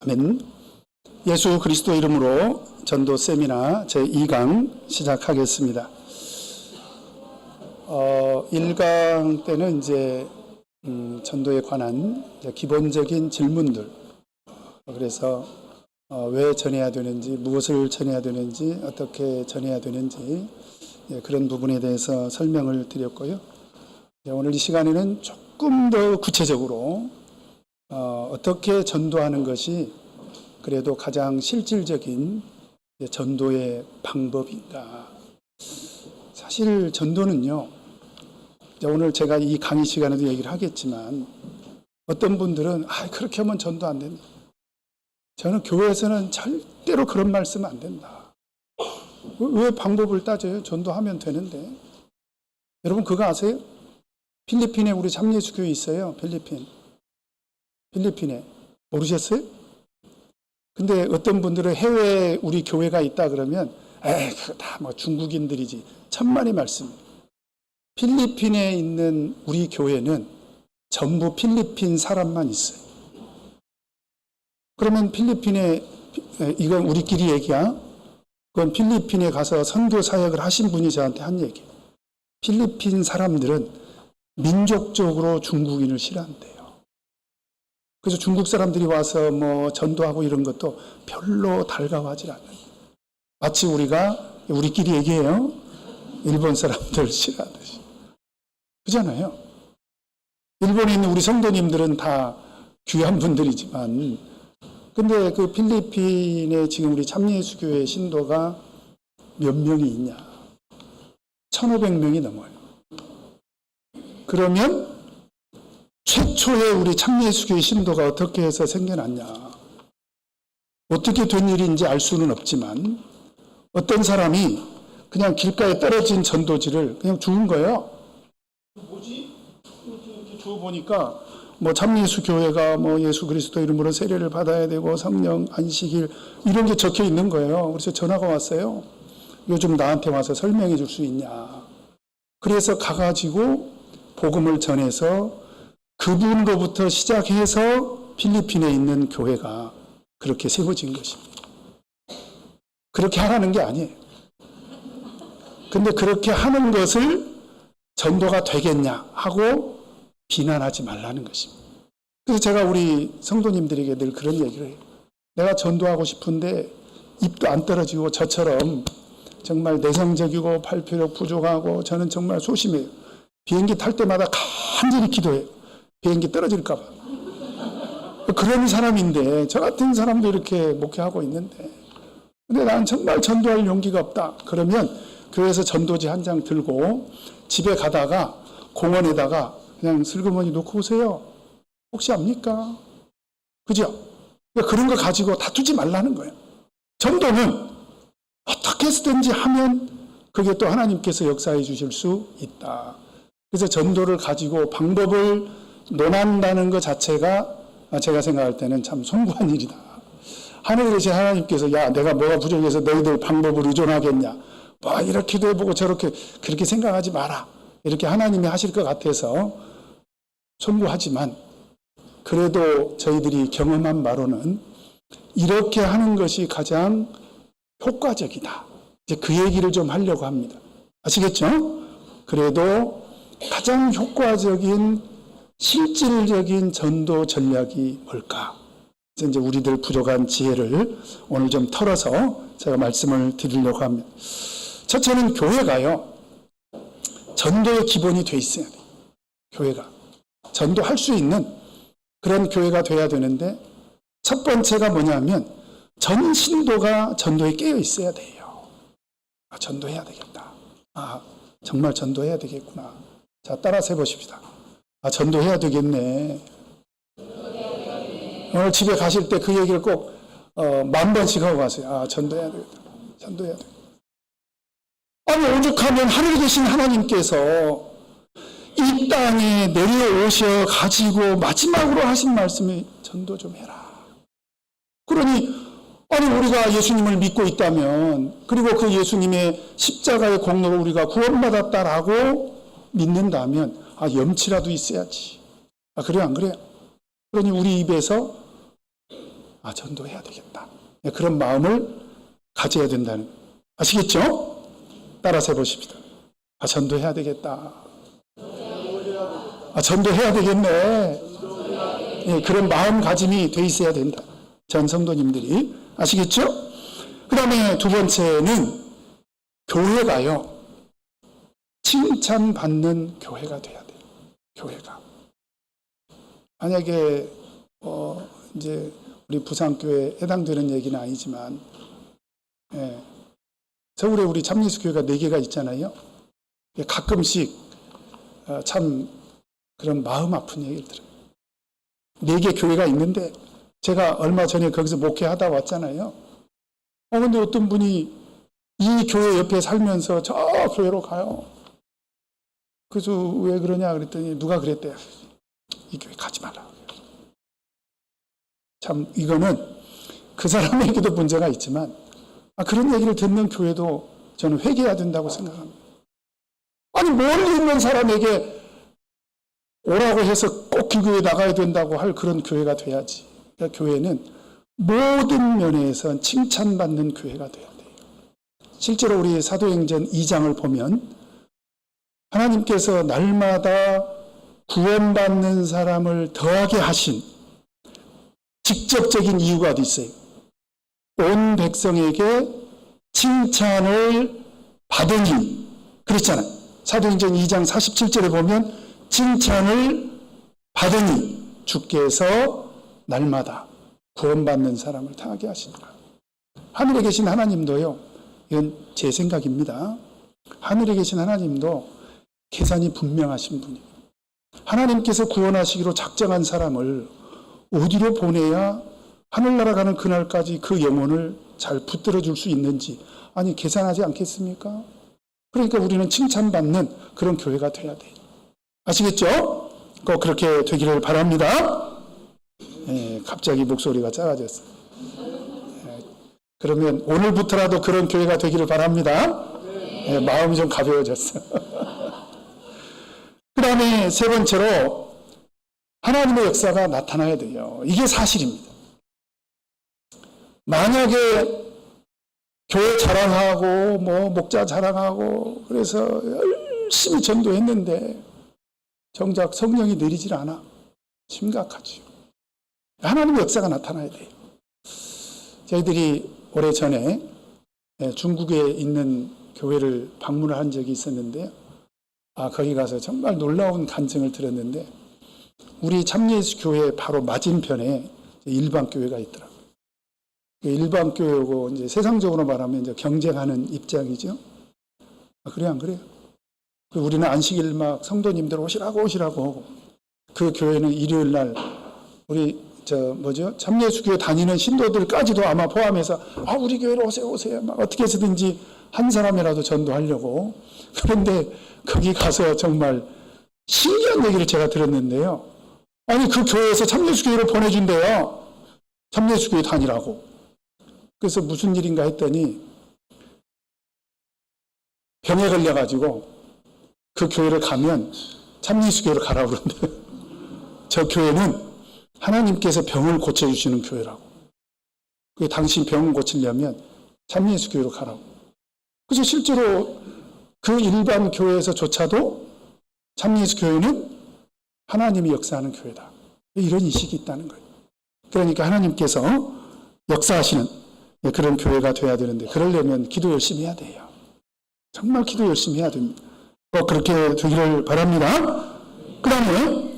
아멘. 예수 그리스도 이름으로 전도 세미나 제2강 시작하겠습니다. 1강 때는 이제 전도에 관한 기본적인 질문들, 그래서 왜 전해야 되는지, 무엇을 전해야 되는지, 어떻게 전해야 되는지 그런 부분에 대해서 설명을 드렸고요. 오늘 이 시간에는 조금 더 구체적으로 어떻게 전도하는 것이 그래도 가장 실질적인 전도의 방법인가. 사실 전도는요, 오늘 제가 이 강의 시간에도 얘기를 하겠지만 어떤 분들은 그렇게 하면 전도 안 된다. 저는 교회에서는 절대로 그런 말씀 안 된다. 왜 방법을 따져요? 전도하면 되는데. 여러분 그거 아세요? 필리핀에 우리 참예수교회 있어요. 필리핀에. 모르셨어요? 근데 어떤 분들은 해외에 우리 교회가 있다 그러면 그거 다 뭐 중국인들이지. 천만의 말씀. 필리핀에 있는 우리 교회는 전부 필리핀 사람만 있어요. 그러면 필리핀에, 이건 우리끼리 얘기야. 그건 필리핀에 가서 선교 사역을 하신 분이 저한테 한 얘기예요. 필리핀 사람들은 민족적으로 중국인을 싫어한대요. 그래서 중국 사람들이 와서 뭐 전도하고 이런 것도 별로 달가워하지 않아요. 마치 우리끼리 얘기해요. 일본 사람들 싫어하듯이. 그잖아요. 일본에 있는 우리 성도님들은 다 귀한 분들이지만, 근데 그 필리핀에 지금 우리 참예수교회 신도가 몇 명이 있냐? 1,500명이 넘어요. 그러면 최초의 우리 참예수교회 신도가 어떻게 해서 생겨났냐? 어떻게 된 일인지 알 수는 없지만 어떤 사람이 그냥 길가에 떨어진 전도지를 그냥 주운 거예요. 뭐지? 이렇게 주워보니까 뭐 참예수교회가 뭐 예수 그리스도 이름으로 세례를 받아야 되고 성령 안식일 이런 게 적혀 있는 거예요. 그래서 전화가 왔어요. 요즘 나한테 와서 설명해 줄 수 있냐? 그래서 가가지고 복음을 전해서 그분로부터 시작해서 필리핀에 있는 교회가 그렇게 세워진 것입니다. 그렇게 하라는 게 아니에요. 근데 그렇게 하는 것을 전도가 되겠냐 하고 비난하지 말라는 것입니다. 그래서 제가 우리 성도님들에게 늘 그런 얘기를 해요. 내가 전도하고 싶은데 입도 안 떨어지고 저처럼 정말 내성적이고 발표력 부족하고 저는 정말 소심해요. 비행기 탈 때마다 간절히 기도해요. 비행기 떨어질까 봐. 그런 사람인데 저 같은 사람도 이렇게 목회하고 있는데, 근데 난 정말 전도할 용기가 없다. 그러면 교회에서 전도지 한 장 들고 집에 가다가 공원에다가 그냥 슬그머니 놓고 오세요. 혹시 압니까? 그죠? 그러니까 그런 거 가지고 다투지 말라는 거예요. 전도는 어떻게 해서든지 하면 그게 또 하나님께서 역사해 주실 수 있다. 그래서 전도를 가지고 방법을 논한다는 것 자체가 제가 생각할 때는 참 숭고한 일이다. 하늘에 계신 하나님께서 야 내가 뭐가 부족해서 너희들 방법을 의존하겠냐. 뭐 이렇게도 해보고 저렇게 그렇게 생각하지 마라. 이렇게 하나님이 하실 것 같아서 숭고하지만 그래도 저희들이 경험한 바로는 이렇게 하는 것이 가장 효과적이다. 이제 그 얘기를 좀 하려고 합니다. 아시겠죠? 그래도 가장 효과적인 실질적인 전도 전략이 뭘까? 이제 우리들 부족한 지혜를 오늘 좀 털어서 제가 말씀을 드리려고 합니다. 첫째는 교회가요, 전도의 기본이 돼 있어야 돼요. 교회가 전도할 수 있는 그런 교회가 돼야 되는데, 첫 번째가 뭐냐면 전 신도가 전도에 깨어 있어야 돼요. 전도해야 되겠다. 정말 전도해야 되겠구나. 자, 따라서 해보십시다. 전도해야 되겠네. 오늘 집에 가실 때 그 얘기를 꼭 10,000번씩 하고 가세요. 전도해야 되겠다. 전도해야 되겠다. 오죽하면 하늘에 계신 하나님께서 이 땅에 내려오셔 가지고 마지막으로 하신 말씀이 전도 좀 해라. 그러니 우리가 예수님을 믿고 있다면, 그리고 그 예수님의 십자가의 공로로 우리가 구원받았다라고 믿는다면 염치라도 있어야지. 그래요 안 그래요? 그러니 우리 입에서 전도해야 되겠다. 그런 마음을 가져야 된다는, 아시겠죠? 따라서 해보십시다. 전도해야 되겠다. 전도해야 되겠네. 그런 마음가짐이 돼 있어야 된다. 전 성도님들이 아시겠죠? 그 다음에 두 번째는 교회가요, 칭찬받는 교회가 돼야 돼요. 교회가. 만약에 이제 우리 부산교회에 해당되는 얘기는 아니지만, 서울에 우리 참예수교회가 4개가 있잖아요. 가끔씩 참 그런 마음 아픈 얘기를 들어요. 4개 교회가 있는데 제가 얼마 전에 거기서 목회하다 왔잖아요. 근데 어떤 분이 이 교회 옆에 살면서 저 교회로 가요. 그래서 왜 그러냐 그랬더니 누가 그랬대요. 이 교회 가지 말라. 참 이거는 그 사람에게도 문제가 있지만 그런 얘기를 듣는 교회도 저는 회개해야 된다고 생각합니다. 아니 멀리 있는 사람에게 오라고 해서 꼭 그 교회에 나가야 된다고 할 그런 교회가 돼야지. 그러니까 교회는 모든 면에서 칭찬받는 교회가 돼야 돼요. 실제로 우리 사도행전 2장을 보면 하나님께서 날마다 구원받는 사람을 더하게 하신 직접적인 이유가 어디 있어요? 온 백성에게 칭찬을 받으니 그랬잖아요. 사도행전 2장 47절에 보면 칭찬을 받으니 주께서 날마다 구원받는 사람을 당하게 하시니라. 하늘에 계신 하나님도요, 이건 제 생각입니다. 하늘에 계신 하나님도 계산이 분명하신 분이에요. 하나님께서 구원하시기로 작정한 사람을 어디로 보내야 하늘나라 가는 그날까지 그 영혼을 잘 붙들어 줄 수 있는지 계산하지 않겠습니까? 그러니까 우리는 칭찬받는 그런 교회가 돼야 돼요. 아시겠죠? 꼭 그렇게 되기를 바랍니다. 갑자기 목소리가 작아졌어요. 그러면 오늘부터라도 그런 교회가 되기를 바랍니다. 마음이 좀 가벼워졌어요. 그 다음에 세 번째로 하나님의 역사가 나타나야 돼요. 이게 사실입니다. 만약에 교회 자랑하고 목자 자랑하고 그래서 열심히 전도했는데 정작 성령이 내리질 않아. 심각하죠. 하나님의 역사가 나타나야 돼요. 저희들이 오래전에 중국에 있는 교회를 방문을 한 적이 있었는데요. 거기 가서 정말 놀라운 간증을 들었는데 우리 참예수 교회 바로 맞은편에 일반 교회가 있더라고요. 일반 교회고 이제 세상적으로 말하면 이제 경쟁하는 입장이죠. 그래요, 안 그래요? 우리는 안식일 막 성도님들 오시라고 하고 그 교회는 일요일 날 우리 참예수 교회 다니는 신도들까지도 아마 포함해서 우리 교회로 오세요 막 어떻게 해서든지 한 사람이라도 전도하려고. 그런데 거기 가서 정말 신기한 얘기를 제가 들었는데요. 그 교회에서 참예수 교회로 보내준대요. 참예수 교회 다니라고. 그래서 무슨 일인가 했더니 병에 걸려가지고 그 교회를 가면 참예수 교회로 가라고 그러는데 저 교회는 하나님께서 병을 고쳐주시는 교회라고. 당신 병을 고치려면 참예수 교회로 가라고. 그래서 실제로 그 일반 교회에서조차도 참예수 교회는 하나님이 역사하는 교회다. 이런 인식이 있다는 거예요. 그러니까 하나님께서 역사하시는 그런 교회가 돼야 되는데 그러려면 기도 열심히 해야 돼요. 정말 기도 열심히 해야 됩니다. 꼭 그렇게 되기를 바랍니다. 그 다음에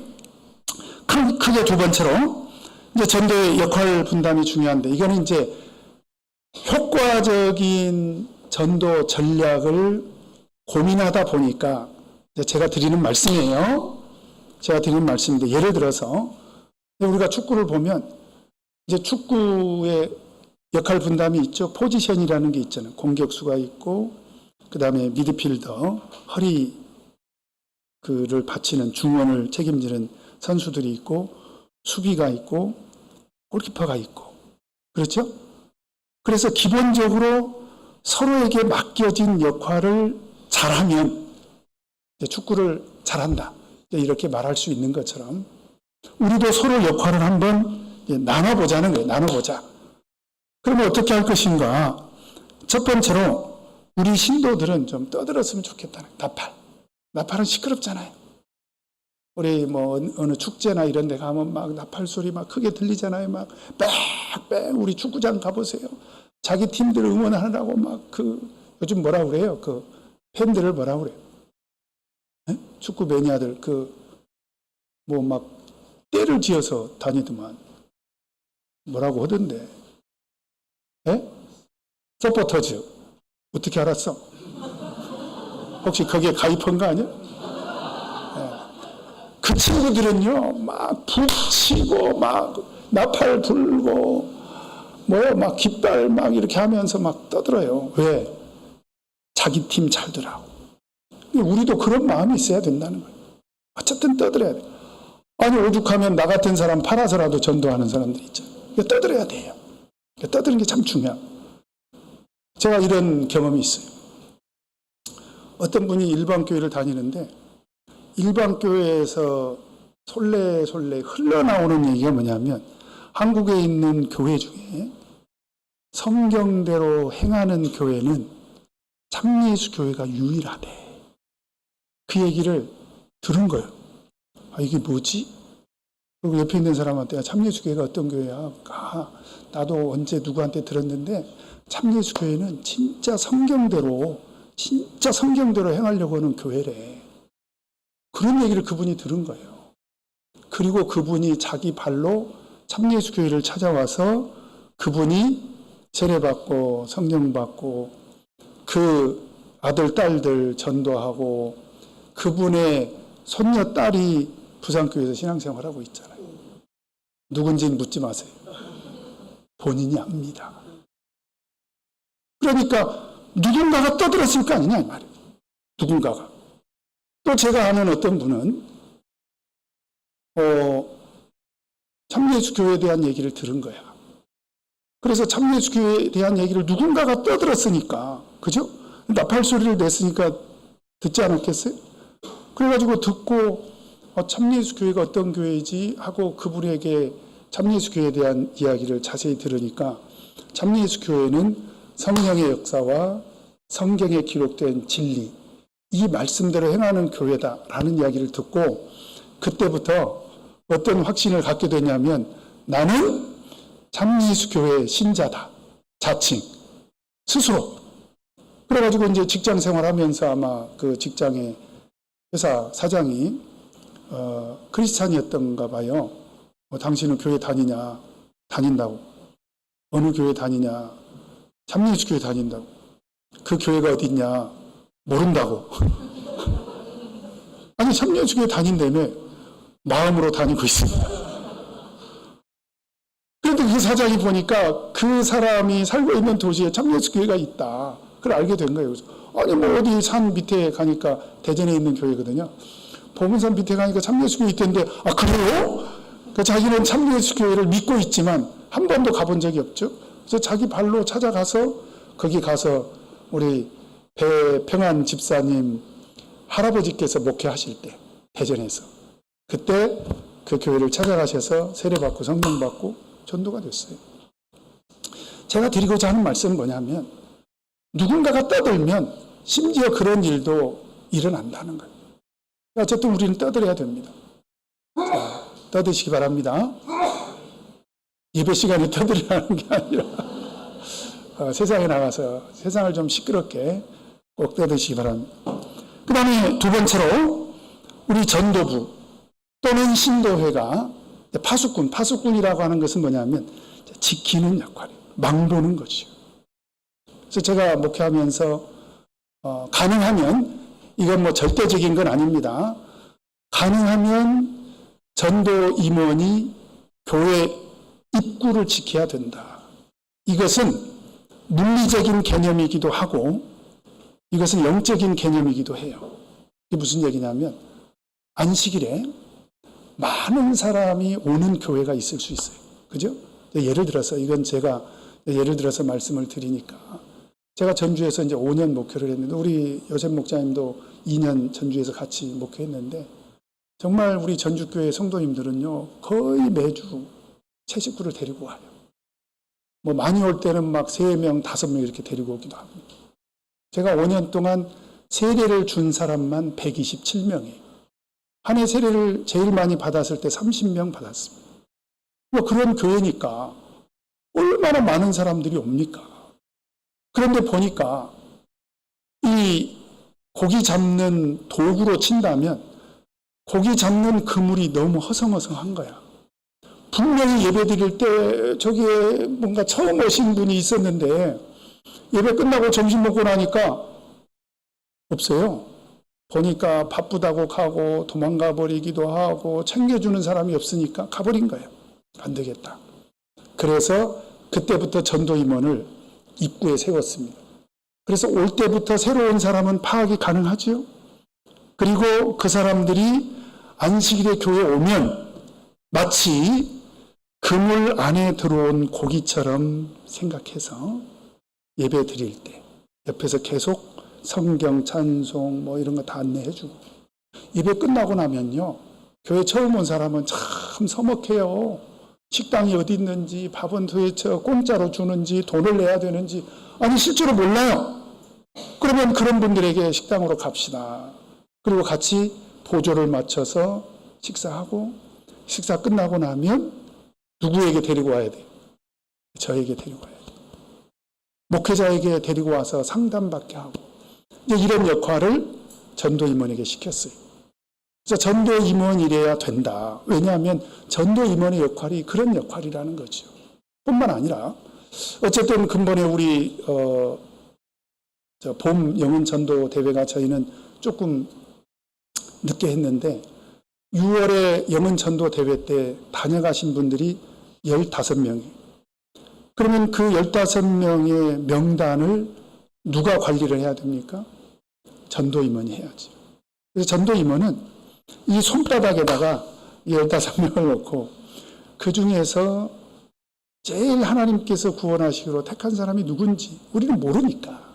크게 두 번째로 이제 전도의 역할 분담이 중요한데 이거는 이제 효과적인 전도 전략을 고민하다 보니까 제가 드리는 말씀이에요. 제가 드리는 말씀인데 예를 들어서 우리가 축구를 보면 이제 축구의 역할 분담이 있죠. 포지션이라는 게 있잖아요. 공격수가 있고 그 다음에 미드필더, 허리 그를 받치는 중원을 책임지는 선수들이 있고 수비가 있고 골키퍼가 있고 그렇죠? 그래서 기본적으로 서로에게 맡겨진 역할을 잘하면 축구를 잘한다 이렇게 말할 수 있는 것처럼 우리도 서로 역할을 한번 나눠보자는 거예요. 나눠보자. 그러면 어떻게 할 것인가? 첫 번째로 우리 신도들은 좀 떠들었으면 좋겠다는 거예요. 나팔은 시끄럽잖아요. 우리 뭐 어느 축제나 이런 데 가면 막 나팔 소리 막 크게 들리잖아요. 막 뺑뺑 우리 축구장 가보세요. 자기 팀들 응원하느라고 막 요즘 뭐라 그래요? 팬들을 뭐라 그래요? 네? 축구 매니아들 뭐 막 때를 지어서 다니더만 뭐라고 하던데? 네? 서포터즈. 어떻게 알았어? 혹시 거기에 가입한 거 아니야? 그 친구들은요, 막 북치고, 막 나팔 불고, 막 깃발 막 이렇게 하면서 막 떠들어요. 왜? 자기 팀 잘 되라고. 우리도 그런 마음이 있어야 된다는 거예요. 어쨌든 떠들어야 돼. 아니, 오죽하면 나 같은 사람 팔아서라도 전도하는 사람들 있죠. 떠들어야 돼요. 떠드는 게 참 중요해요. 제가 이런 경험이 있어요. 어떤 분이 일반 교회를 다니는데, 일반 교회에서 솔레솔레 흘러나오는 얘기가 뭐냐면 한국에 있는 교회 중에 성경대로 행하는 교회는 참예수 교회가 유일하대. 그 얘기를 들은 거예요. 아, 이게 뭐지? 그리고 옆에 있는 사람한테 참예수 교회가 어떤 교회야? 나도 언제 누구한테 들었는데 참예수 교회는 진짜 성경대로 행하려고 하는 교회래. 그런 얘기를 그분이 들은 거예요. 그리고 그분이 자기 발로 참예수 교회를 찾아와서 그분이 세례받고 성령받고 그 아들, 딸들 전도하고 그분의 손녀, 딸이 부산교회에서 신앙생활하고 있잖아요. 누군지는 묻지 마세요. 본인이 압니다. 그러니까 누군가가 떠들었을 거 아니냐 이 말이에요. 누군가가. 또 제가 아는 어떤 분은 참예수 교회에 대한 얘기를 들은 거야. 그래서 참예수 교회에 대한 얘기를 누군가가 떠들었으니까, 그죠? 나팔 소리를 냈으니까 듣지 않았겠어요? 그래가지고 듣고 참예수 교회가 어떤 교회이지 하고 그분에게 참예수 교회에 대한 이야기를 자세히 들으니까 참예수 교회는 성령의 역사와 성경에 기록된 진리, 이 말씀대로 행하는 교회다라는 이야기를 듣고 그때부터 어떤 확신을 갖게 되냐면 나는 참예수 교회의 신자다. 자칭. 스스로. 그래가지고 이제 직장 생활하면서 아마 그 직장의 회사 사장이 크리스찬이었던가 봐요. 당신은 교회 다니냐? 다닌다고. 어느 교회 다니냐? 참예수 교회 다닌다고. 그 교회가 어디 있냐? 모른다고. 아니, 참예수 교회 다닌다며 마음으로 다니고 있습니다. 그런데 그 사장이 보니까 그 사람이 살고 있는 도시에 참예수 교회가 있다. 그걸 알게 된 거예요. 아니, 뭐 어디 산 밑에 가니까 대전에 있는 교회거든요. 보문산 밑에 가니까 참예수 교회 있던데, 아, 그래요? 그 자기는 참예수 교회를 믿고 있지만 한 번도 가본 적이 없죠. 그래서 자기 발로 찾아가서 거기 가서 우리 배평안 집사님 할아버지께서 목회하실 때 대전에서 그때 그 교회를 찾아가셔서 세례받고 성령받고 전도가 됐어요. 제가 드리고자 하는 말씀은 뭐냐면 누군가가 떠들면 심지어 그런 일도 일어난다는 거예요. 어쨌든 우리는 떠들어야 됩니다. 자, 떠드시기 바랍니다. 예배 시간에 떠들으라는 게 아니라 세상에 나가서 세상을 좀 시끄럽게 꼭 떠드시기 바랍니다. 그 다음에 두 번째로 우리 전도부 또는 신도회가 파수꾼이라고 하는 것은 뭐냐면 지키는 역할이에요. 망보는 것이요. 그래서 제가 목회하면서 가능하면 이건 뭐 절대적인 건 아닙니다. 가능하면 전도 임원이 교회 입구를 지켜야 된다. 이것은 물리적인 개념이기도 하고 이것은 영적인 개념이기도 해요. 이게 무슨 얘기냐면 안식일에 많은 사람이 오는 교회가 있을 수 있어요. 그죠? 예를 들어서 이건 제가 예를 들어서 말씀을 드리니까 제가 전주에서 이제 5년 목회를 했는데 우리 요셉 목사님도 2년 전주에서 같이 목회했는데 정말 우리 전주교회 성도님들은요 거의 매주 새 식구를 데리고 와요. 뭐 많이 올 때는 막 3명, 5명 이렇게 데리고 오기도 합니다. 제가 5년 동안 세례를 준 사람만 127명이에요. 한 해 세례를 제일 많이 받았을 때 30명 받았습니다. 뭐 그런 교회니까 얼마나 많은 사람들이 옵니까? 그런데 보니까 이 고기 잡는 도구로 친다면 고기 잡는 그물이 너무 허성허성한 거야. 분명히 예배 드릴 때 저기에 뭔가 처음 오신 분이 있었는데 예배 끝나고 점심 먹고 나니까 없어요. 보니까 바쁘다고 가고 도망가 버리기도 하고 챙겨주는 사람이 없으니까 가버린 거예요. 안 되겠다. 그래서 그때부터 전도 임원을 입구에 세웠습니다. 그래서 올 때부터 새로운 사람은 파악이 가능하죠. 그리고 그 사람들이 안식일에 교회에 오면 마치 그물 안에 들어온 고기처럼 생각해서 예배 드릴 때 옆에서 계속 성경, 찬송 뭐 이런 거 다 안내해주고 예배 끝나고 나면요. 교회 처음 온 사람은 참 서먹해요. 식당이 어디 있는지, 밥은 도대체 공짜로 주는지, 돈을 내야 되는지, 아니, 실제로 몰라요. 그러면 그런 분들에게 식당으로 갑시다. 그리고 같이 보조를 맞춰서 식사하고, 식사 끝나고 나면 누구에게 데리고 와야 돼요? 저에게 데리고 와야 돼요. 목회자에게 데리고 와서 상담받게 하고, 이제 이런 역할을 전도 임원에게 시켰어요. 그래서 전도 임원이래야 된다. 왜냐하면 전도 임원의 역할이 그런 역할이라는 거죠. 뿐만 아니라 어쨌든 근본에 우리 봄 영혼 전도 대회가 저희는 조금 늦게 했는데 6월에 영혼 전도 대회 때 다녀가신 분들이 15명이에요. 그러면 그 15명의 명단을 누가 관리를 해야 됩니까? 전도 임원이 해야죠. 그래서 전도 임원은 이 손바닥에다가 15명을 놓고 그 중에서 제일 하나님께서 구원하시기로 택한 사람이 누군지 우리는 모르니까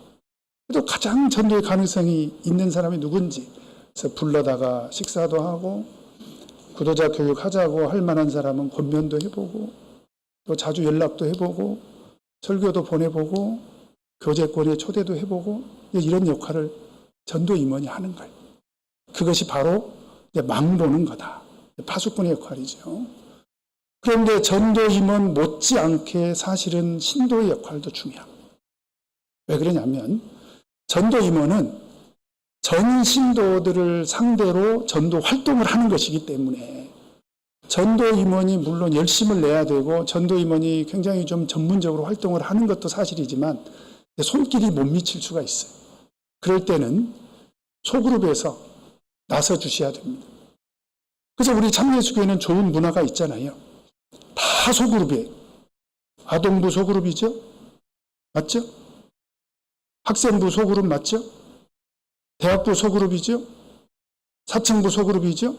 그래도 가장 전도의 가능성이 있는 사람이 누군지 그래서 불러다가 식사도 하고 구도자 교육하자고 할 만한 사람은 권면도 해보고 또 자주 연락도 해보고 설교도 보내보고 교제권에 초대도 해보고 이런 역할을 전도 임원이 하는 거예요. 그것이 바로 망보는 거다. 파수꾼의 역할이죠. 그런데 전도 임원 못지않게 사실은 신도의 역할도 중요합니다. 왜 그러냐면 전도 임원은 전 신도들을 상대로 전도 활동을 하는 것이기 때문에 전도 임원이 물론 열심을 내야 되고 전도 임원이 굉장히 좀 전문적으로 활동을 하는 것도 사실이지만 손길이 못 미칠 수가 있어요. 그럴 때는 소그룹에서 나서 주셔야 됩니다. 그래서 우리 참예수교회는 좋은 문화가 있잖아요. 다 소그룹이에요. 아동부 소그룹이죠? 맞죠? 학생부 소그룹 맞죠? 대학부 소그룹이죠? 사층부 소그룹이죠?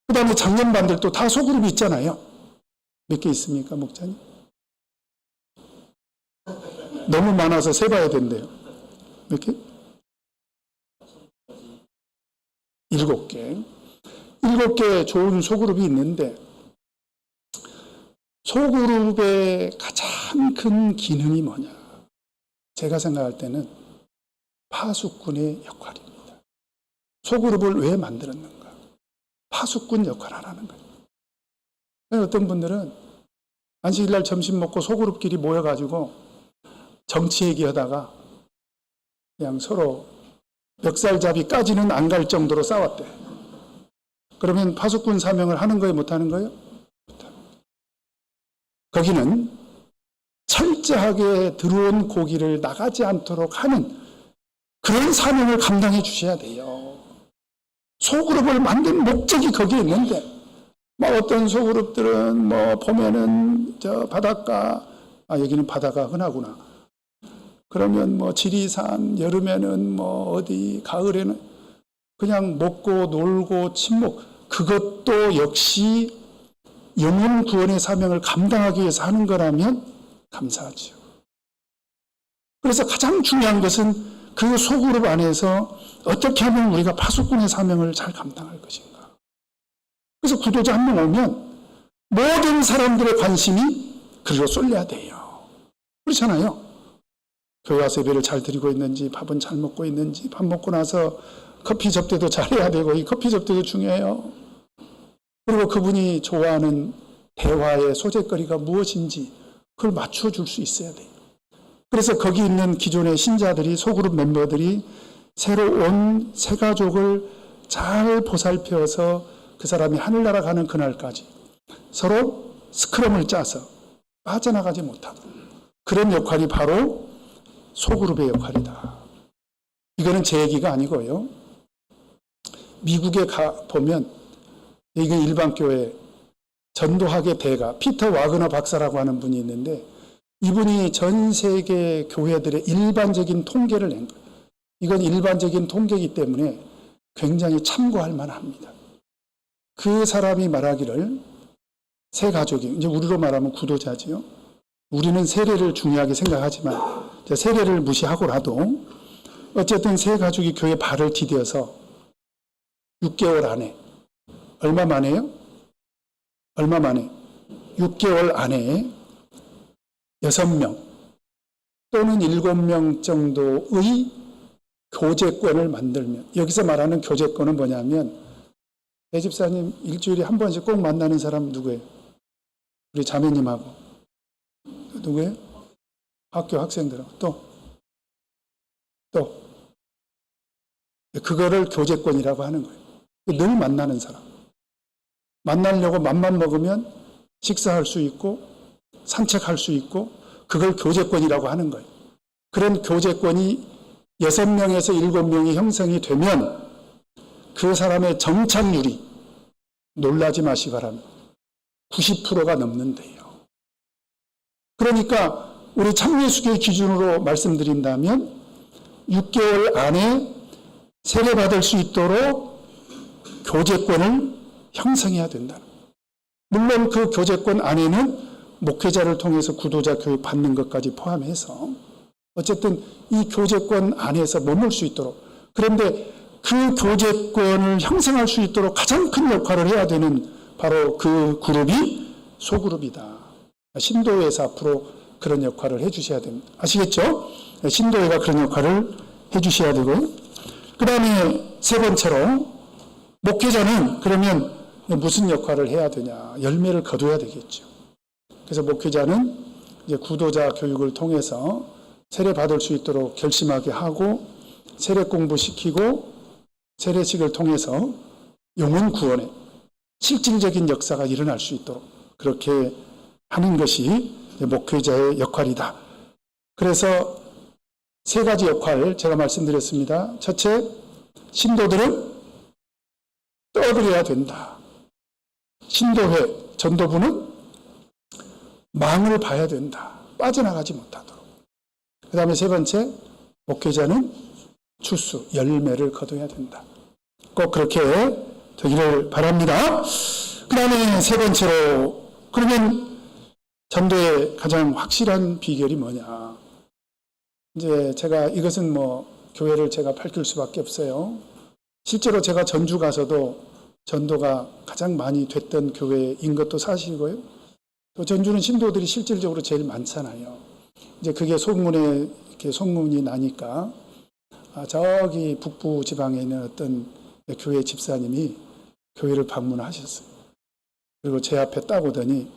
그 다음에 장년반들도 다 소그룹이 있잖아요. 몇 개 있습니까, 목사님? 너무 많아서 세봐야 된대요. 몇 개? 7개. 7개 좋은 소그룹이 있는데 소그룹의 가장 큰 기능이 뭐냐? 제가 생각할 때는 파수꾼의 역할입니다. 소그룹을 왜 만들었는가? 파수꾼 역할을 하는 거예요. 어떤 분들은 안식일날 점심 먹고 소그룹끼리 모여가지고 정치 얘기하다가 그냥 서로 멱살잡이까지는 안 갈 정도로 싸웠대. 그러면 파수꾼 사명을 하는 거예요? 못하는 거예요? 못합니다. 거기는 철저하게 들어온 고기를 나가지 않도록 하는 그런 사명을 감당해 주셔야 돼요. 소그룹을 만든 목적이 거기에 있는데 뭐 어떤 소그룹들은 뭐 보면은 저 바닷가 여기는 바다가 흔하구나. 그러면 뭐 지리산 여름에는 뭐 어디 가을에는 그냥 먹고 놀고 친목 그것도 역시 영혼 구원의 사명을 감당하기 위해서 하는 거라면 감사하죠. 그래서 가장 중요한 것은 그 소그룹 안에서 어떻게 하면 우리가 파수꾼의 사명을 잘 감당할 것인가. 그래서 구도자 한 명 오면 모든 사람들의 관심이 그리로 쏠려야 돼요. 그렇잖아요. 교회 와서 예배를 잘 드리고 있는지, 밥은 잘 먹고 있는지, 밥 먹고 나서 커피 접대도 잘해야 되고, 이 커피 접대도 중요해요. 그리고 그분이 좋아하는 대화의 소재거리가 무엇인지 그걸 맞춰줄 수 있어야 돼요. 그래서 거기 있는 기존의 신자들이, 소그룹 멤버들이 새로 온 새 가족을 잘 보살펴서 그 사람이 하늘나라 가는 그날까지 서로 스크럼을 짜서 빠져나가지 못하도록, 그런 역할이 바로 소그룹의 역할이다. 이거는 제 얘기가 아니고요. 미국에 보면, 이건 일반교회 전도학의 대가 피터 와그너 박사라고 하는 분이 있는데, 이분이 전 세계 교회들의 일반적인 통계를 낸 거예요. 이건 일반적인 통계이기 때문에 굉장히 참고할 만합니다. 그 사람이 말하기를, 새 가족이, 이제 우리로 말하면 구도자지요. 우리는 세례를 중요하게 생각하지만 세례를 무시하고라도 어쨌든 새 가족이 교회 발을 디뎌서 6개월 안에, 얼마 만에요? 얼마 만에? 6개월 안에 6명 또는 7명 정도의 교제권을 만들면, 여기서 말하는 교제권은 뭐냐면, 내 집사님 일주일에 한 번씩 꼭 만나는 사람 누구예요? 우리 자매님하고. 누구예요? 학교 학생들하고. 또 그거를 교제권이라고 하는 거예요. 늘 만나는 사람. 만나려고 맘만 먹으면 식사할 수 있고 산책할 수 있고, 그걸 교제권이라고 하는 거예요. 그런 교제권이 6명에서 7명이 형성이 되면 그 사람의 정착률이, 놀라지 마시기 바랍니다, 90%가 넘는데요. 그러니까 우리 참여수교의 기준으로 말씀드린다면 6개월 안에 세례받을 수 있도록 교제권을 형성해야 된다. 물론 그 교제권 안에는 목회자를 통해서 구도자 교육 받는 것까지 포함해서 어쨌든 이 교제권 안에서 머물 수 있도록, 그런데 그 교제권을 형성할 수 있도록 가장 큰 역할을 해야 되는 바로 그 그룹이 소그룹이다. 신도회에서 앞으로 그런 역할을 해주셔야 됩니다. 아시겠죠? 신도회가 그런 역할을 해주셔야 되고, 그 다음에 세 번째로 목회자는 그러면 무슨 역할을 해야 되냐? 열매를 거둬야 되겠죠. 그래서 목회자는 이제 구도자 교육을 통해서 세례 받을 수 있도록 결심하게 하고, 세례 공부시키고, 세례식을 통해서 영혼 구원의 실질적인 역사가 일어날 수 있도록 그렇게 하는 것이 목회자의 역할이다. 그래서 세 가지 역할 제가 말씀드렸습니다. 첫째, 신도들은 떠들어야 된다. 신도회, 전도부는 망을 봐야 된다. 빠져나가지 못하도록. 그 다음에 세 번째, 목회자는 추수, 열매를 거둬야 된다. 꼭 그렇게 되기를 바랍니다. 그 다음에 세 번째로, 그러면 전도의 가장 확실한 비결이 뭐냐? 이제 제가 이것은 교회를 제가 밝힐 수밖에 없어요. 실제로 제가 전주 가서도 전도가 가장 많이 됐던 교회인 것도 사실이고요. 또 전주는 신도들이 실질적으로 제일 많잖아요. 이제 그게 소문에 이렇게 소문이 나니까 저기 북부 지방에 있는 어떤 교회 집사님이 교회를 방문하셨어요. 그리고 제 앞에 딱 오더니,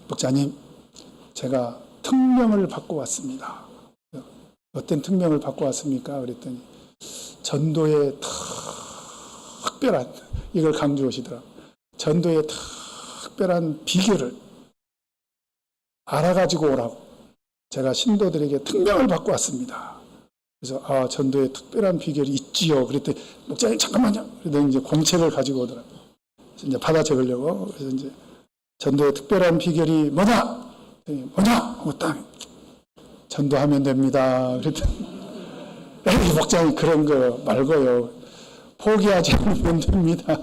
목사님, 제가 특명을 받고 왔습니다. 어떤 특명을 받고 왔습니까? 그랬더니 전도의 특별한, 이걸 강조하시더라고요. 전도의 특별한 비결을 알아가지고 오라고 제가 신도들에게 특명을 받고 왔습니다. 그래서 전도의 특별한 비결이 있지요. 그랬더니 목사님 잠깐만요. 그랬더니 이제 공책을 가지고 오더라고요. 그래서 이제 받아 적으려고. 그래서 이제 전도의 특별한 비결이 뭐냐? 하고 딱 전도하면 됩니다. 그랬더니 목사님 그런 거 말고요. 포기하지 않으면 됩니다.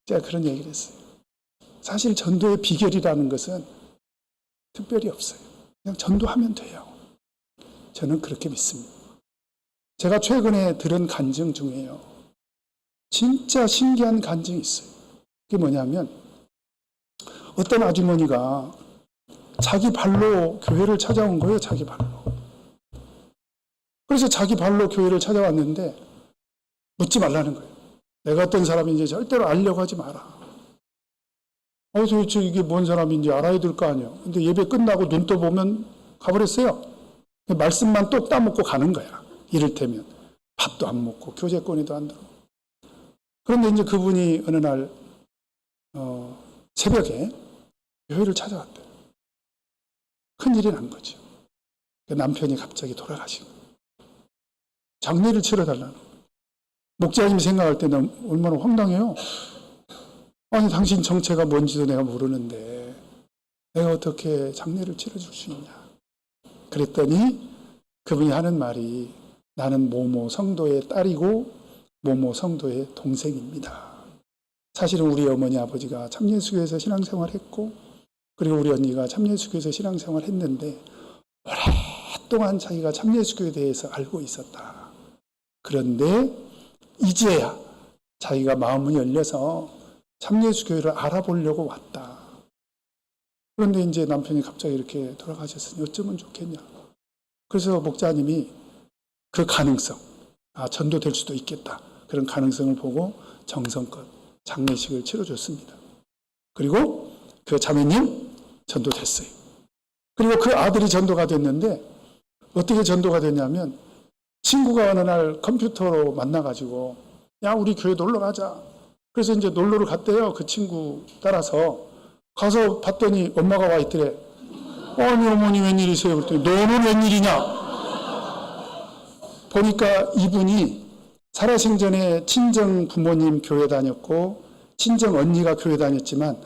제가 그런 얘기를 했어요. 사실 전도의 비결이라는 것은 특별히 없어요. 그냥 전도하면 돼요. 저는 그렇게 믿습니다. 제가 최근에 들은 간증 중에요, 진짜 신기한 간증이 있어요. 그게 뭐냐면, 어떤 아주머니가 자기 발로 교회를 찾아온 거예요. 자기 발로. 그래서 자기 발로 교회를 찾아왔는데 묻지 말라는 거예요. 내가 어떤 사람인지 절대로 알려고 하지 마라. 도대체 이게 뭔 사람인지 알아야 될 거 아니에요. 근데 예배 끝나고 눈 떠보면 가버렸어요. 말씀만 또 따먹고 가는 거야. 이를테면 밥도 안 먹고 교제권에도 안 들어. 그런데 이제 그분이 어느 날 새벽에 교회를 찾아왔대요. 큰일이 난 거죠. 남편이 갑자기 돌아가신 거예요. 장례를 치러달라는 거예요. 목자님이 생각할 때는 얼마나 황당해요. 아니 당신 정체가 뭔지도 내가 모르는데 내가 어떻게 장례를 치러줄 수 있냐. 그랬더니 그분이 하는 말이 나는 모모 성도의 딸이고 모모 성도의 동생입니다. 사실은 우리 어머니 아버지가 참예수교에서 신앙생활했고 그리고 우리 언니가 참예수교에서 신앙생활했는데 오랫동안 자기가 참예수교에 대해서 알고 있었다. 그런데 이제야 자기가 마음이 열려서 참예수교회를 알아보려고 왔다. 그런데 이제 남편이 갑자기 이렇게 돌아가셨으니 어쩌면 좋겠냐. 그래서 목자님이 그 가능성, 전도될 수도 있겠다. 그런 가능성을 보고 정성껏 장례식을 치러줬습니다. 그리고 그 자매님 전도됐어요. 그리고 그 아들이 전도가 됐는데 어떻게 전도가 됐냐면 친구가 어느 날 컴퓨터로 만나가지고 야 우리 교회 놀러 가자. 그래서 이제 놀러를 갔대요. 그 친구 따라서 가서 봤더니 엄마가 와 있더래. 아니 어머니 웬일이세요? 그랬더니 너는 웬일이냐? 보니까 이분이 살아생전에 친정 부모님 교회 다녔고 친정 언니가 교회 다녔지만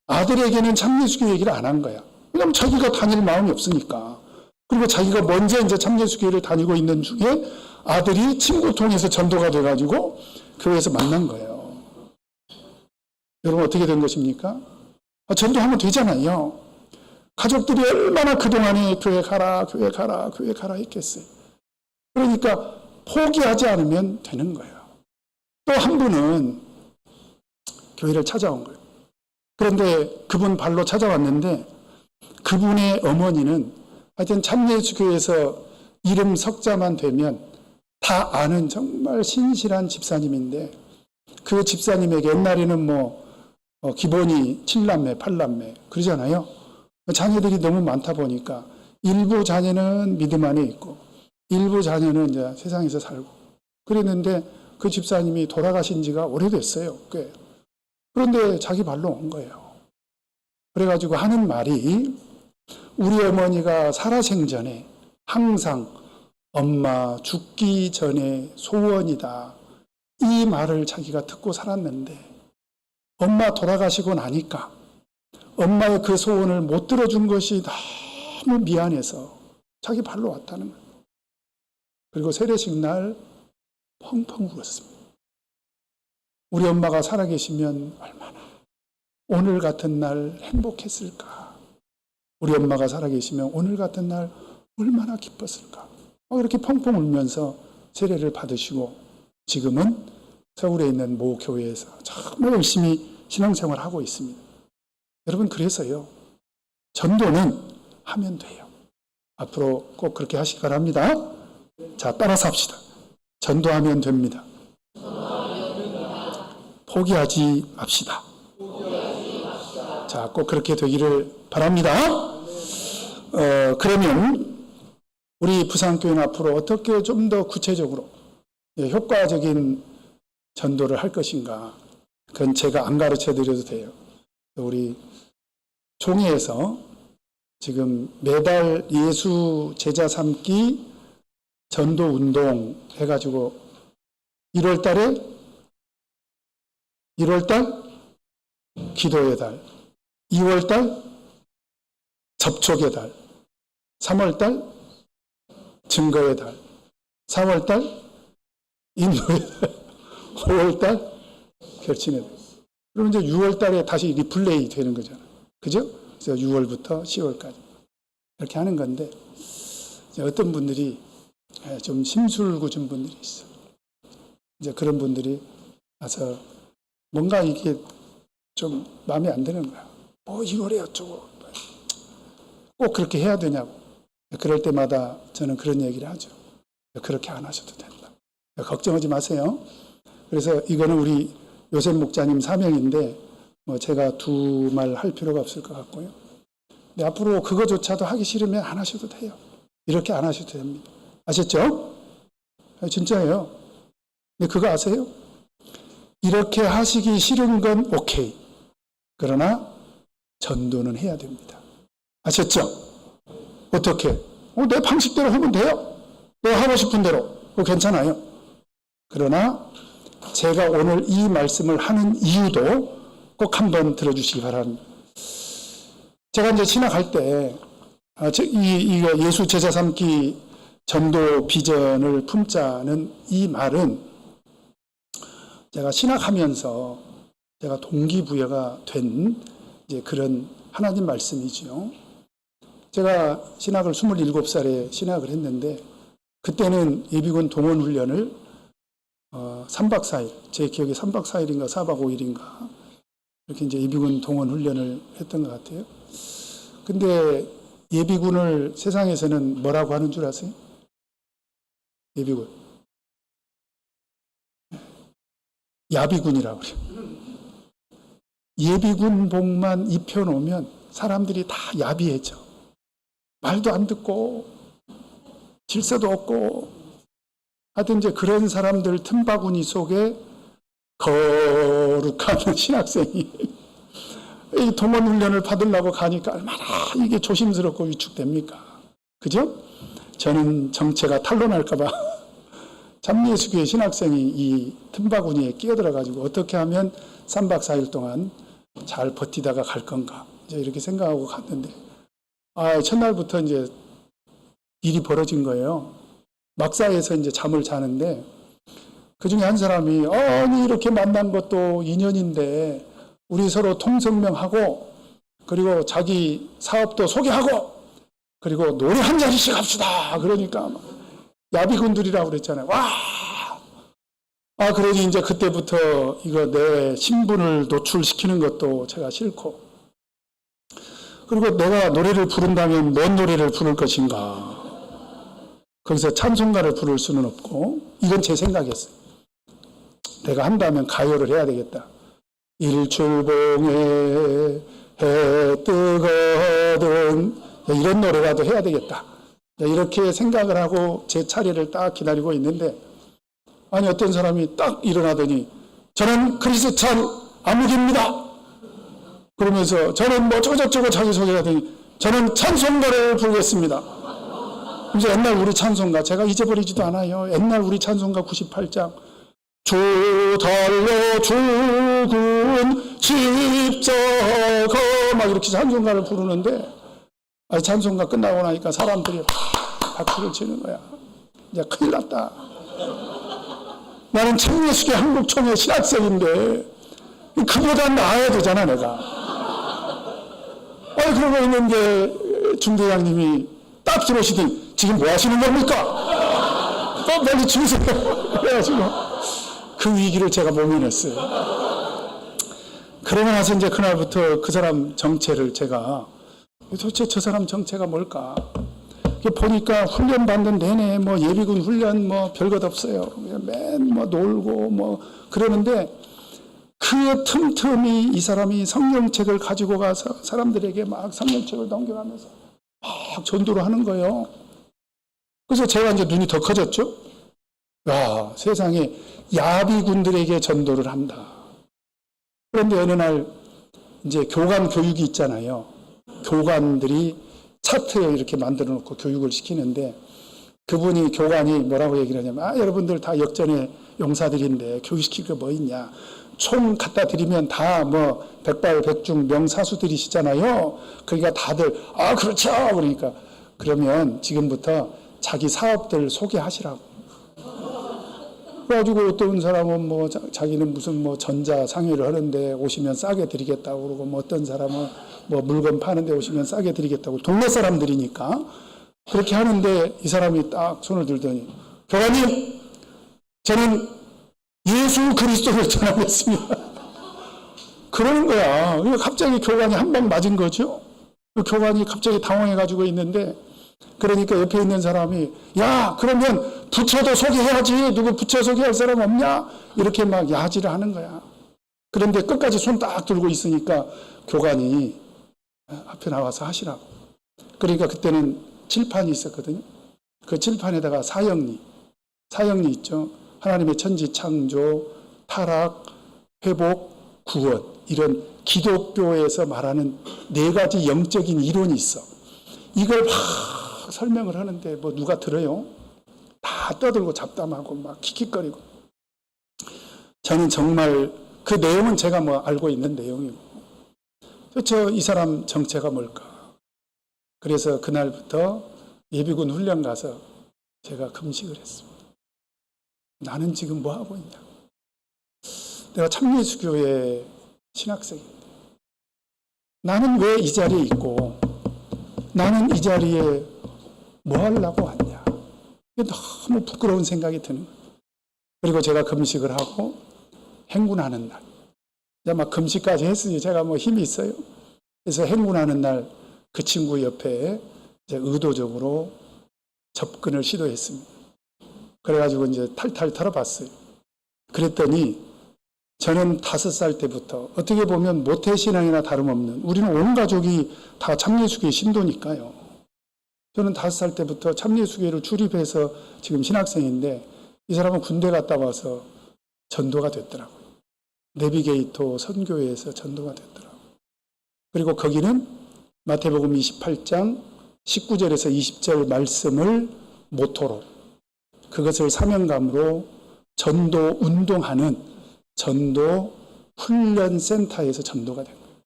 아들에게는 참예수교 얘기를 안 한 거야. 왜냐면 자기가 다닐 마음이 없으니까. 그리고 자기가 먼저 이제 참예수교회를 다니고 있는 중에 아들이 친구 통해서 전도가 돼가지고 교회에서 만난 거예요. 여러분 어떻게 된 것입니까? 전도하면 되잖아요. 가족들이 얼마나 그동안에 교회 가라, 교회 가라, 교회 가라 했겠어요. 그러니까 포기하지 않으면 되는 거예요. 또 한 분은 교회를 찾아온 거예요. 그런데 그분 발로 찾아왔는데 그분의 어머니는 하여튼 참예수교회에서 이름 석자만 되면 다 아는 정말 신실한 집사님인데 그 집사님에게 옛날에는 기본이 7남매, 8남매 그러잖아요. 자녀들이 너무 많다 보니까 일부 자녀는 믿음 안에 있고 일부 자녀는 이제 세상에서 살고 그랬는데 그 집사님이 돌아가신 지가 오래됐어요. 꽤. 그런데 자기 발로 온 거예요. 그래가지고 하는 말이 우리 어머니가 살아생전에 항상 엄마 죽기 전에 소원이다. 이 말을 자기가 듣고 살았는데 엄마 돌아가시고 나니까 엄마의 그 소원을 못 들어준 것이 너무 미안해서 자기 발로 왔다는 거예요. 그리고 세례식 날 펑펑 울었습니다. 우리 엄마가 살아계시면 얼마나 오늘 같은 날 행복했을까. 우리 엄마가 살아계시면 오늘 같은 날 얼마나 기뻤을까. 이렇게 펑펑 울면서 세례를 받으시고 지금은 서울에 있는 모 교회에서 정말 열심히 신앙생활을 하고 있습니다. 여러분 그래서요. 전도는 하면 돼요. 앞으로 꼭 그렇게 하시기 바랍니다. 자, 따라서 합시다. 전도하면 됩니다. 포기하지 맙시다. 자, 꼭 그렇게 되기를 바랍니다. 그러면 우리 부산교회는 앞으로 어떻게 좀 더 구체적으로 효과적인 전도를 할 것인가? 그건 제가 안 가르쳐 드려도 돼요. 우리 총회에서 지금 매달 예수 제자 삼기 전도 운동 해가지고 1월 달 기도의 달, 2월 달 접촉의 달, 3월 달 증거의 달, 4월 달 인도의 달, 5월 달 결친의 달. 그럼 이제 6월 달에 다시 리플레이 되는 거잖아요. 그죠? 그래서 6월부터 10월까지 이렇게 하는 건데 어떤 분들이 좀 심술궂은 분들이 있어요. 이제 그런 분들이 와서 뭔가 이게 좀 마음에 안 드는 거야. 이거래 어쩌고 꼭 그렇게 해야 되냐고. 그럴 때마다 저는 그런 얘기를 하죠. 그렇게 안 하셔도 된다. 걱정하지 마세요. 그래서 이거는 우리 요셉 목사님 사명인데 제가 두 말 할 필요가 없을 것 같고요. 근데 앞으로 그거조차도 하기 싫으면 안 하셔도 돼요. 이렇게 안 하셔도 됩니다. 아셨죠? 진짜예요. 근데 그거 아세요? 이렇게 하시기 싫은 건 오케이. 그러나 전도는 해야 됩니다. 아셨죠? 어떻게? 내 방식대로 하면 돼요. 내가 하고 싶은 대로. 괜찮아요. 그러나 제가 오늘 이 말씀을 하는 이유도 꼭 한번 들어주시기 바랍니다. 제가 이제 신학할 때 이거 예수 제자 삼기 전도 비전을 품자는 이 말은 제가 신학하면서 제가 동기부여가 된 이제 그런 하나님 말씀이지요. 제가 신학을 27살에 신학을 했는데 그때는 예비군 동원 훈련을 3박 4일, 제 기억에 3박 4일인가 4박 5일인가 이렇게 이제 예비군 동원 훈련을 했던 것 같아요. 근데 예비군을 세상에서는 뭐라고 하는 줄 아세요? 예비군. 야비군이라고 그래요. 예비군복만 입혀놓으면 사람들이 다 야비해져. 말도 안 듣고 질서도 없고 하여튼 이제 그런 사람들 틈바구니 속에 거룩한 신학생이 이 동원훈련을 받으려고 가니까 얼마나 이게 조심스럽고 위축됩니까? 그죠? 저는 정체가 탄로날까봐 잠예수교회 신학생이 이 틈바구니에 끼어들어가지고 어떻게 하면 3박 4일 동안 잘 버티다가 갈 건가 이제 이렇게 생각하고 갔는데 첫날부터 이제 일이 벌어진 거예요. 막사에서 이제 잠을 자는데 그 중에 한 사람이 아니 이렇게 만난 것도 인연인데 우리 서로 통성명하고 그리고 자기 사업도 소개하고 그리고 노래 한 자리씩 합시다. 그러니까 야비군들이라고 그랬잖아요. 와! 그러니 이제 그때부터 이거 내 신분을 노출시키는 것도 제가 싫고 그리고 내가 노래를 부른다면 뭔 노래를 부를 것인가. 거기서 찬송가를 부를 수는 없고 이건 제 생각이었어요. 내가 한다면 가요를 해야 되겠다. 일출봉에 해 뜨거든 이런 노래라도 해야 되겠다. 이렇게 생각을 하고 제 차례를 딱 기다리고 있는데 아니 어떤 사람이 딱 일어나더니 저는 크리스찬 아무개입니다. 그러면서 저는 뭐 저저저거 자기소개를 하더니 저는 찬송가를 부르겠습니다. 그래서 옛날 우리 찬송가 제가 잊어버리지도 않아요. 옛날 우리 찬송가 98장 주 달려 죽은 십자가 막 이렇게 찬송가를 부르는데 찬송가 끝나고 나니까 사람들이 박수를 치는 거야. 이제 큰일 났다. 나는 청예수교 한국총회 신학생인데 그보다 나아야 되잖아 내가. 그러고 있는데 중대장님이 딱 들어오시더니 지금 뭐 하시는 겁니까? 빨리 주세요. 그래가지고 그 위기를 제가 모면했어요. 그러고 나서 이제 그날부터 그 사람 정체를 제가 도대체 저 사람 정체가 뭘까? 보니까 훈련 받는 내내 뭐 예비군 훈련 뭐 별것 없어요. 맨 뭐 놀고 뭐 그러는데 그 틈틈이 이 사람이 성경책을 가지고 가서 사람들에게 막 성경책을 넘겨가면서 막 전도를 하는 거예요. 그래서 제가 이제 눈이 더 커졌죠. 야, 세상에 야비군들에게 전도를 한다. 그런데 어느 날 이제 교관 교육이 있잖아요. 교관들이 차트에 이렇게 만들어 놓고 교육을 시키는데 그분이 교관이 뭐라고 얘기를 하냐면 여러분들 다 역전의 용사들인데 교육시킬 거 뭐 있냐. 총 갖다 드리면 다 뭐 백발백중 명사수들이시잖아요. 그러니까 다들 그렇죠. 그러니까 그러면 지금부터 자기 사업들 소개하시라고. 그래가지고 어떤 사람은 뭐 자기는 무슨 뭐 전자상회를 하는데 오시면 싸게 드리겠다고 그러고 뭐 어떤 사람은 뭐 물건 파는데 오시면 싸게 드리겠다고 동네 사람들이니까 그렇게 하는데 이 사람이 딱 손을 들더니 교관님 저는 예수 그리스도를 전하겠습니다. 그러는 거야. 갑자기 교관이 한 방 맞은 거죠. 그 교관이 갑자기 당황해가지고 있는데, 그러니까 옆에 있는 사람이, 야, 그러면 부처도 소개해야지. 누구 부처 소개할 사람 없냐? 이렇게 막 야지를 하는 거야. 그런데 끝까지 손 딱 들고 있으니까 교관이 앞에 나와서 하시라고. 그러니까 그때는 칠판이 있었거든요. 그 칠판에다가 사형리 있죠. 하나님의 천지 창조, 타락, 회복, 구원, 이런 기독교에서 말하는 4가지 영적인 이론이 있어. 이걸 막 설명을 하는데 뭐 누가 들어요? 다 떠들고 잡담하고 막 킥킥거리고. 저는 정말 그 내용은 제가 뭐 알고 있는 내용이고, 도대체 이 사람 정체가 뭘까? 그래서 그날부터 예비군 훈련 가서 제가 금식을 했습니다. 나는 지금 뭐 하고 있냐? 내가 참예수교회 신학생인데 나는 왜 이 자리에 있고, 나는 이 자리에 뭐 하려고 왔냐? 이게 너무 부끄러운 생각이 드는 거예요. 그리고 제가 금식을 하고 행군하는 날, 이제 막 금식까지 했으니 제가 뭐 힘이 있어요. 그래서 행군하는 날 그 친구 옆에 이제 의도적으로 접근을 시도했습니다. 그래가지고 이제 탈탈 털어봤어요. 그랬더니 저는 5살 때부터 어떻게 보면 모태신앙이나 다름없는, 우리는 온 가족이 다 참예수교의 신도니까요. 저는 5살 때부터 참예수교회를 출입해서 지금 신학생인데, 이 사람은 군대 갔다 와서 전도가 됐더라고요. 내비게이터 선교회에서 전도가 됐더라고요. 그리고 거기는 마태복음 28장 19절에서 20절 말씀을 모토로, 그것을 사명감으로 전도 운동하는 전도 훈련센터에서 전도가 된 거예요.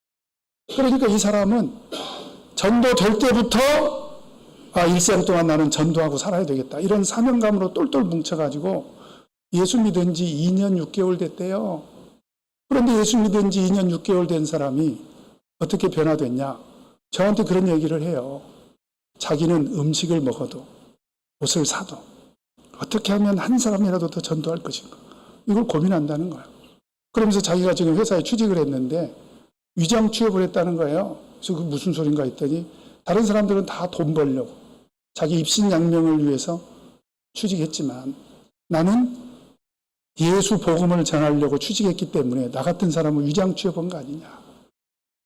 그러니까 이 사람은 전도 될 때부터 일생 동안 나는 전도하고 살아야 되겠다, 이런 사명감으로 똘똘 뭉쳐가지고 예수 믿은 지 2년 6개월 됐대요. 그런데 예수 믿은 지 2년 6개월 된 사람이 어떻게 변화됐냐? 저한테 그런 얘기를 해요. 자기는 음식을 먹어도 옷을 사도 어떻게 하면 한 사람이라도 더 전도할 것인가, 이걸 고민한다는 거예요. 그러면서 자기가 지금 회사에 취직을 했는데 위장 취업을 했다는 거예요. 그래서 그 무슨 소린가 했더니, 다른 사람들은 다 돈 벌려고 자기 입신양명을 위해서 취직했지만 나는 예수 복음을 전하려고 취직했기 때문에 나 같은 사람은 위장 취업한 거 아니냐.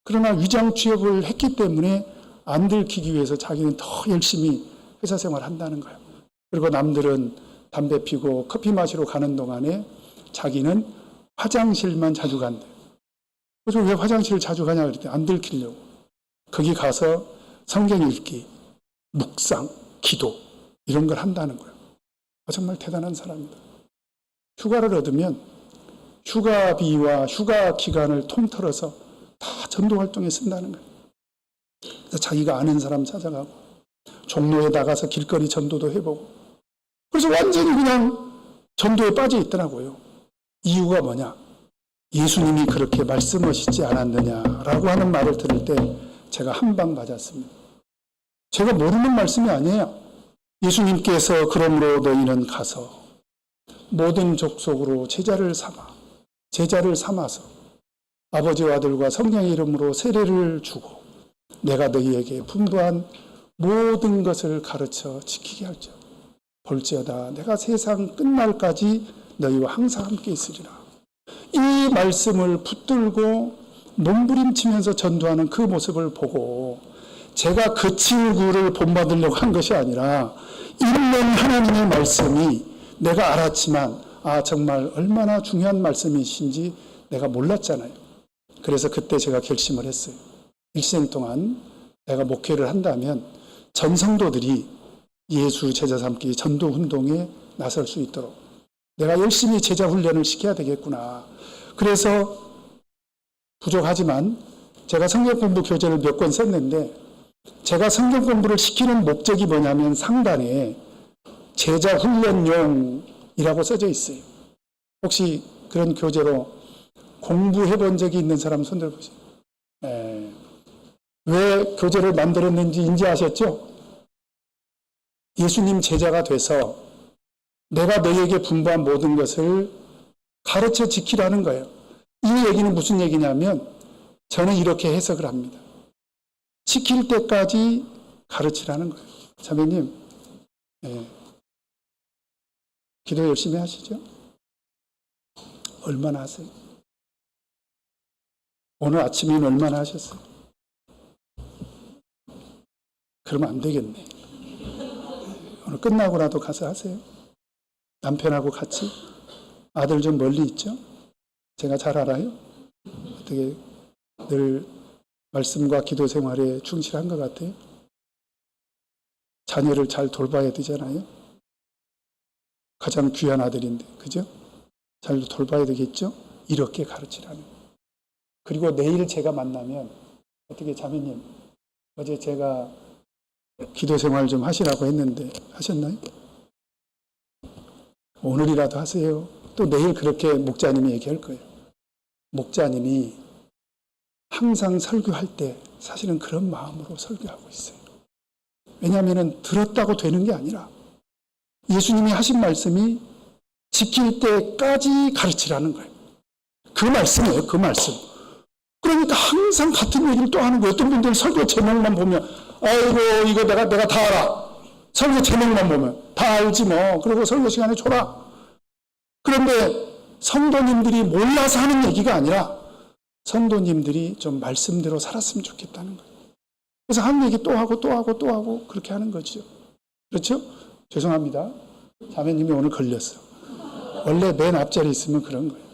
그러나 위장 취업을 했기 때문에 안 들키기 위해서 자기는 더 열심히 회사 생활을 한다는 거예요. 그리고 남들은 담배 피고 커피 마시러 가는 동안에 자기는 화장실만 자주 간대요. 그래서 왜 화장실을 자주 가냐 그랬더니 안 들키려고. 거기 가서 성경 읽기, 묵상, 기도, 이런 걸 한다는 거예요. 정말 대단한 사람입니다. 휴가를 얻으면 휴가비와 휴가 기간을 통틀어서 다 전도 활동에 쓴다는 거예요. 그래서 자기가 아는 사람 찾아가고 종로에 나가서 길거리 전도도 해보고, 그래서 완전히 그냥 전도에 빠져 있더라고요. 이유가 뭐냐? 예수님이 그렇게 말씀하시지 않았느냐라고 하는 말을 들을 때 제가 한 방 맞았습니다. 제가 모르는 말씀이 아니에요. 예수님께서 그러므로 너희는 가서 모든 족속으로 제자를 삼아서 아버지와 아들과 성령의 이름으로 세례를 주고 내가 너희에게 분부한 모든 것을 가르쳐 지키게 할지어다. 볼지어다 내가 세상 끝날까지 너희와 항상 함께 있으리라. 이 말씀을 붙들고 몸부림치면서 전도하는 그 모습을 보고 제가 그 친구를 본받으려고 한 것이 아니라 있는 하나님의 말씀이 내가 알았지만 정말 얼마나 중요한 말씀이신지 내가 몰랐잖아요. 그래서 그때 제가 결심을 했어요. 일생 동안 내가 목회를 한다면 전 성도들이 예수 제자 삼기 전도 운동에 나설 수 있도록 내가 열심히 제자 훈련을 시켜야 되겠구나. 그래서 부족하지만 제가 성경 공부 교재를 몇 권 썼는데, 제가 성경 공부를 시키는 목적이 뭐냐면 상단에 제자 훈련용이라고 써져 있어요. 혹시 그런 교재로 공부해 본 적이 있는 사람 손 들어보세요. 왜 교재를 만들었는지 인지하셨죠? 예수님 제자가 돼서 내가 너에게 분부한 모든 것을 가르쳐 지키라는 거예요. 이 얘기는 무슨 얘기냐면 저는 이렇게 해석을 합니다. 지킬 때까지 가르치라는 거예요. 자매님, 기도 열심히 하시죠? 얼마나 하세요? 오늘 아침에는 얼마나 하셨어요? 그러면 안 되겠네. 오늘 끝나고라도 가서 하세요. 남편하고 같이. 아들 좀 멀리 있죠? 제가 잘 알아요. 어떻게 늘 말씀과 기도 생활에 충실한 것 같아요. 자녀를 잘 돌봐야 되잖아요. 가장 귀한 아들인데, 그죠? 잘 돌봐야 되겠죠? 이렇게 가르치라는. 그리고 내일 제가 만나면, 어떻게 자매님, 어제 제가 기도 생활 좀 하시라고 했는데, 하셨나요? 오늘이라도 하세요. 또 내일 그렇게 목자님이 얘기할 거예요. 목자님이 항상 설교할 때 사실은 그런 마음으로 설교하고 있어요. 왜냐하면 들었다고 되는 게 아니라 예수님이 하신 말씀이 지킬 때까지 가르치라는 거예요. 그 말씀이에요. 그 말씀. 그러니까 항상 같은 얘기를 또 하는 거예요. 어떤 분들은 설교 제목만 보면 아이고 이거 내가 다 알아. 설교 제목만 보면 다 알지 뭐. 그리고 설교 시간에 줘라. 그런데 성도님들이 몰라서 하는 얘기가 아니라 성도님들이 좀 말씀대로 살았으면 좋겠다는 거예요. 그래서 한 얘기 또 하고 또 하고 또 하고 그렇게 하는 거죠. 그렇죠? 죄송합니다. 자매님이 오늘 걸렸어. 원래 맨 앞자리에 있으면 그런 거예요.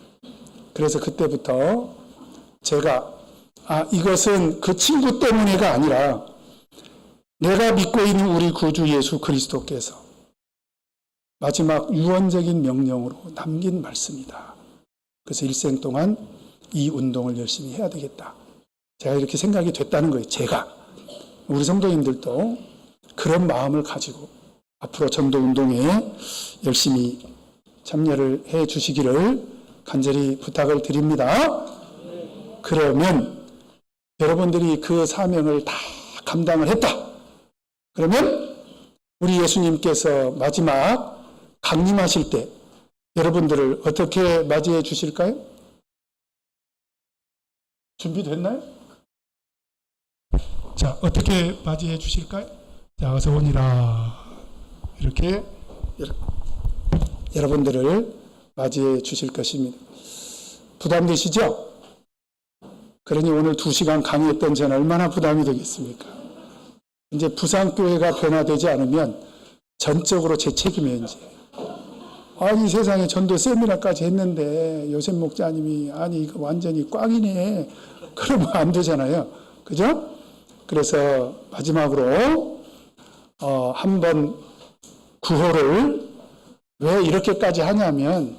그래서 그때부터 제가 이것은 그 친구 때문에가 아니라 내가 믿고 있는 우리 구주 예수 그리스도께서 마지막 유언적인 명령으로 남긴 말씀이다. 그래서 일생 동안 이 운동을 열심히 해야 되겠다. 제가 이렇게 생각이 됐다는 거예요. 제가. 우리 성도님들도 그런 마음을 가지고 앞으로 전도 운동에 열심히 참여를 해 주시기를 간절히 부탁을 드립니다. 그러면 여러분들이 그 사명을 다 감당을 했다. 그러면 우리 예수님께서 마지막 강림하실 때 여러분들을 어떻게 맞이해 주실까요? 준비됐나요? 자, 어떻게 맞이해 주실까요? 자, 어서 오니라. 이렇게 여러분들을 맞이해 주실 것입니다. 부담되시죠? 그러니 오늘 2시간 강의했던 저는 얼마나 부담이 되겠습니까? 이제 부산교회가 변화되지 않으면 전적으로 제 책임이에요, 이제. 아니, 세상에 전도 세미나까지 했는데 요셉 목자님이 이거 완전히 꽝이네. 그러면 안 되잖아요. 그죠? 그래서 마지막으로 한번 구호를 왜 이렇게까지 하냐면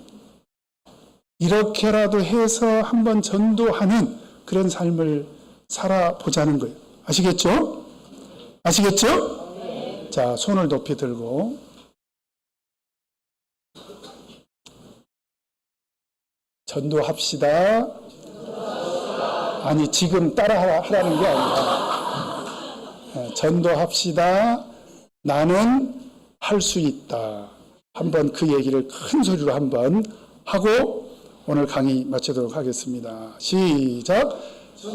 이렇게라도 해서 한번 전도하는 그런 삶을 살아보자는 거예요. 아시겠죠? 아시겠죠? 네. 자, 손을 높이 들고 전도합시다. 아니, 지금 따라 하라는 게 아니라 전도합시다. 나는 할 수 있다. 한번 그 얘기를 큰 소리로 한번 하고 오늘 강의 마치도록 하겠습니다. 시작.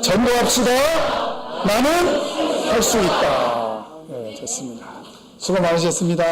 전도합시다. 나는 할 수 있다. 네, 좋습니다. 수고 많으셨습니다.